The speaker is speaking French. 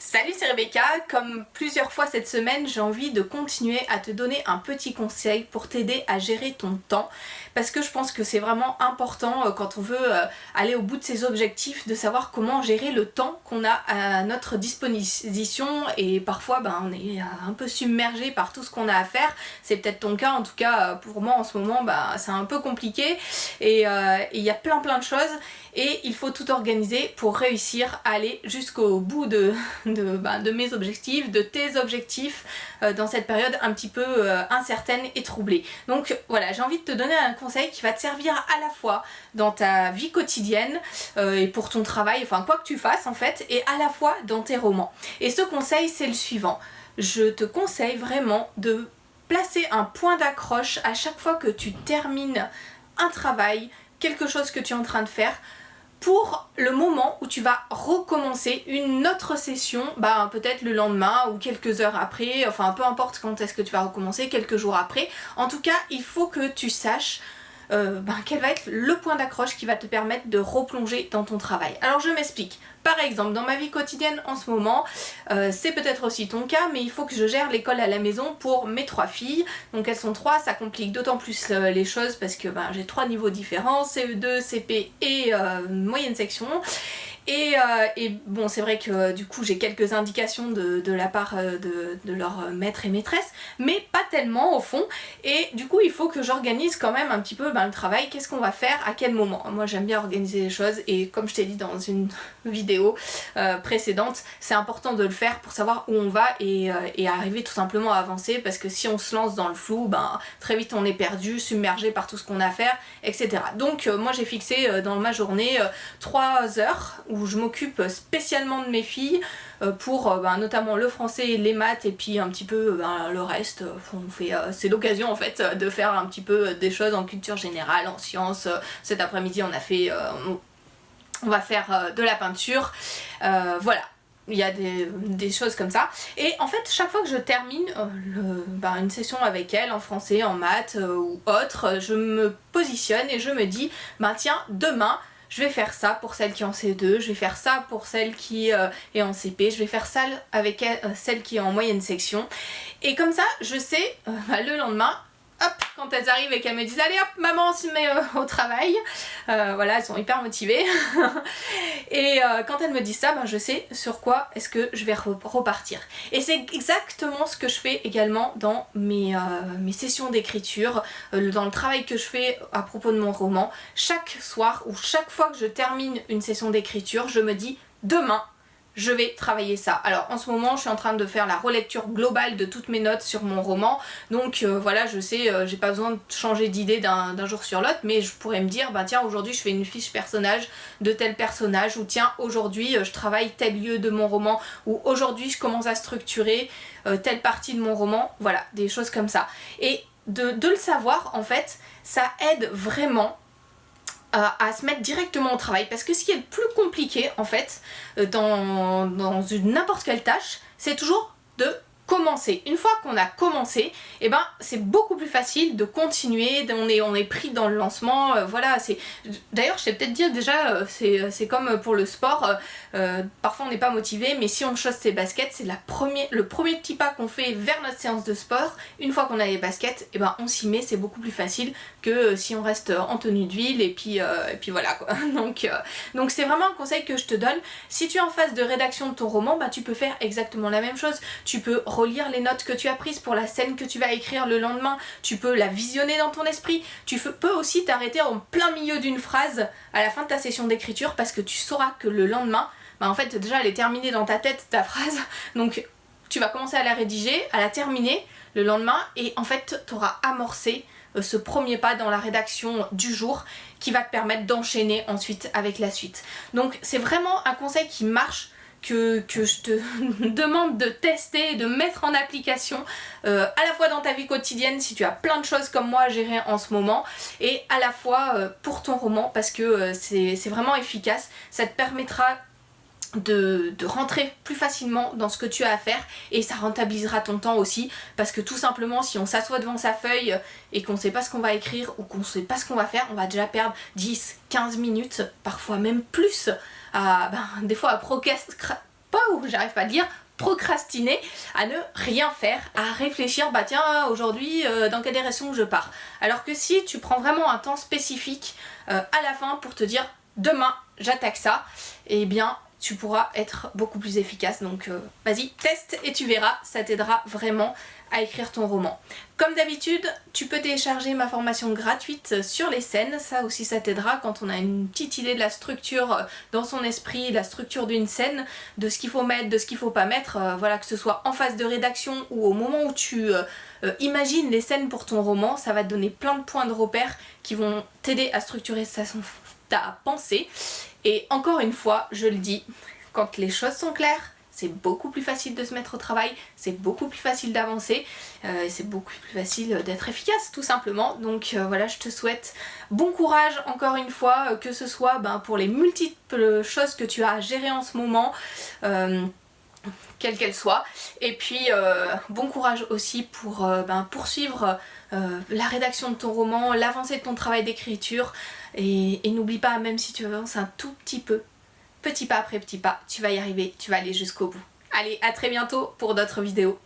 Salut, c'est Rebecca. Comme plusieurs fois cette semaine, j'ai envie de continuer à te donner un petit conseil pour t'aider à gérer ton temps, parce que je pense que c'est vraiment important quand on veut aller au bout de ses objectifs, de savoir comment gérer le temps qu'on a à notre disposition. Et parfois on est un peu submergé par tout ce qu'on a à faire. C'est peut-être ton cas, en tout cas pour moi en ce moment c'est un peu compliqué et il y a plein de choses et il faut tout organiser pour réussir à aller jusqu'au bout de mes objectifs, de tes objectifs dans cette période un petit peu incertaine et troublée. Donc voilà, j'ai envie de te donner un conseil qui va te servir à la fois dans ta vie quotidienne et pour ton travail, enfin quoi que tu fasses en fait, et à la fois dans tes romans. Et ce conseil, c'est le suivant. Je te conseille vraiment de placer un point d'accroche à chaque fois que tu termines un travail, quelque chose que tu es en train de faire, pour le moment où tu vas recommencer une autre session, peut-être le lendemain ou quelques heures après, enfin peu importe quand est-ce que tu vas recommencer, quelques jours après. En tout cas, il faut que tu saches quel va être le point d'accroche qui va te permettre de replonger dans ton travail. Alors je m'explique. Par exemple, dans ma vie quotidienne en ce moment, c'est peut-être aussi ton cas, mais il faut que je gère l'école à la maison pour mes 3 filles. Donc elles sont 3, ça complique d'autant plus les choses parce que j'ai 3 niveaux différents, CE2, CP et moyenne section. Et bon, c'est vrai que du coup j'ai quelques indications de la part de leurs maîtres et maîtresses, mais pas tellement au fond. Et du coup il faut que j'organise quand même un petit peu le travail, qu'est-ce qu'on va faire, à quel moment. Moi j'aime bien organiser les choses et comme je t'ai dit dans une vidéo précédente, c'est important de le faire pour savoir où on va et arriver tout simplement à avancer, parce que si on se lance dans le flou, très vite on est perdu, submergé par tout ce qu'on a à faire, etc. Donc moi j'ai fixé dans ma journée 3 heures où je m'occupe spécialement de mes filles pour notamment le français, les maths et puis un petit peu le reste. C'est l'occasion en fait de faire un petit peu des choses en culture générale, en sciences. Cet après-midi on va faire de la peinture, voilà. Il y a des choses comme ça. Et en fait, chaque fois que je termine une session avec elle en français, en maths ou autre, je me positionne et je me dis, tiens, demain, je vais faire ça pour celle qui est en CE2, je vais faire ça pour celle qui est en CP, je vais faire ça avec celle qui est en moyenne section. Et comme ça, je sais, le lendemain, hop, quand elles arrivent et qu'elles me disent allez hop maman on se met au travail, voilà, elles sont hyper motivées et quand elles me disent ça, je sais sur quoi est-ce que je vais repartir. Et c'est exactement ce que je fais également dans mes sessions d'écriture, dans le travail que je fais à propos de mon roman. Chaque soir ou chaque fois que je termine une session d'écriture, je me dis demain je vais travailler ça. Alors en ce moment je suis en train de faire la relecture globale de toutes mes notes sur mon roman, donc voilà, je sais, j'ai pas besoin de changer d'idée d'un jour sur l'autre, mais je pourrais me dire tiens aujourd'hui je fais une fiche personnage de tel personnage, ou tiens aujourd'hui je travaille tel lieu de mon roman, ou aujourd'hui je commence à structurer telle partie de mon roman, voilà, des choses comme ça. Et de le savoir en fait, ça aide vraiment à se mettre directement au travail, parce que ce qui est le plus compliqué en fait dans n'importe quelle tâche, c'est toujours de commencer. Une fois qu'on a commencé, c'est beaucoup plus facile de continuer, on est pris dans le lancement, voilà. D'ailleurs je t'ai peut-être dit déjà, c'est comme pour le sport, parfois on n'est pas motivé, mais si on chausse ses baskets, c'est le premier petit pas qu'on fait vers notre séance de sport. Une fois qu'on a les baskets, on s'y met, c'est beaucoup plus facile que si on reste en tenue de ville et puis voilà quoi. Donc c'est vraiment un conseil que je te donne. Si tu es en phase de rédaction de ton roman, tu peux faire exactement la même chose. Tu peux relire les notes que tu as prises pour la scène que tu vas écrire le lendemain, tu peux la visionner dans ton esprit, tu peux aussi t'arrêter en plein milieu d'une phrase à la fin de ta session d'écriture, parce que tu sauras que le lendemain, en fait déjà elle est terminée dans ta tête ta phrase, donc tu vas commencer à la rédiger, à la terminer le lendemain, et en fait tu auras amorcé ce premier pas dans la rédaction du jour qui va te permettre d'enchaîner ensuite avec la suite. Donc c'est vraiment un conseil qui marche, que je te demande de tester, de mettre en application à la fois dans ta vie quotidienne si tu as plein de choses comme moi à gérer en ce moment, et à la fois pour ton roman, parce que c'est vraiment efficace. Ça te permettra de rentrer plus facilement dans ce que tu as à faire, et ça rentabilisera ton temps aussi, parce que tout simplement si on s'assoit devant sa feuille et qu'on sait pas ce qu'on va écrire ou qu'on sait pas ce qu'on va faire, on va déjà perdre 10-15 minutes, parfois même plus, des fois à j'arrive pas à le dire, procrastiner, à ne rien faire, à réfléchir, bah tiens, aujourd'hui, dans quelle direction je pars. Alors que si tu prends vraiment un temps spécifique à la fin pour te dire, demain, j'attaque ça, et bien, tu pourras être beaucoup plus efficace. Donc vas-y, teste et tu verras, ça t'aidera vraiment à écrire ton roman. Comme d'habitude, tu peux télécharger ma formation gratuite sur les scènes, ça aussi ça t'aidera quand on a une petite idée de la structure dans son esprit, la structure d'une scène, de ce qu'il faut mettre, de ce qu'il faut pas mettre, voilà, que ce soit en phase de rédaction ou au moment où tu imagines les scènes pour ton roman, ça va te donner plein de points de repère qui vont t'aider à structurer ta pensée. Et encore une fois, je le dis, quand les choses sont claires, c'est beaucoup plus facile de se mettre au travail, c'est beaucoup plus facile d'avancer, c'est beaucoup plus facile d'être efficace tout simplement. Donc voilà, je te souhaite bon courage encore une fois, que ce soit pour les multiples choses que tu as à gérer en ce moment, quelles qu'elles soient. Et puis bon courage aussi pour poursuivre la rédaction de ton roman, l'avancée de ton travail d'écriture. Et n'oublie pas, même si tu avances un tout petit peu, petit pas après petit pas, tu vas y arriver, tu vas aller jusqu'au bout. Allez, à très bientôt pour d'autres vidéos.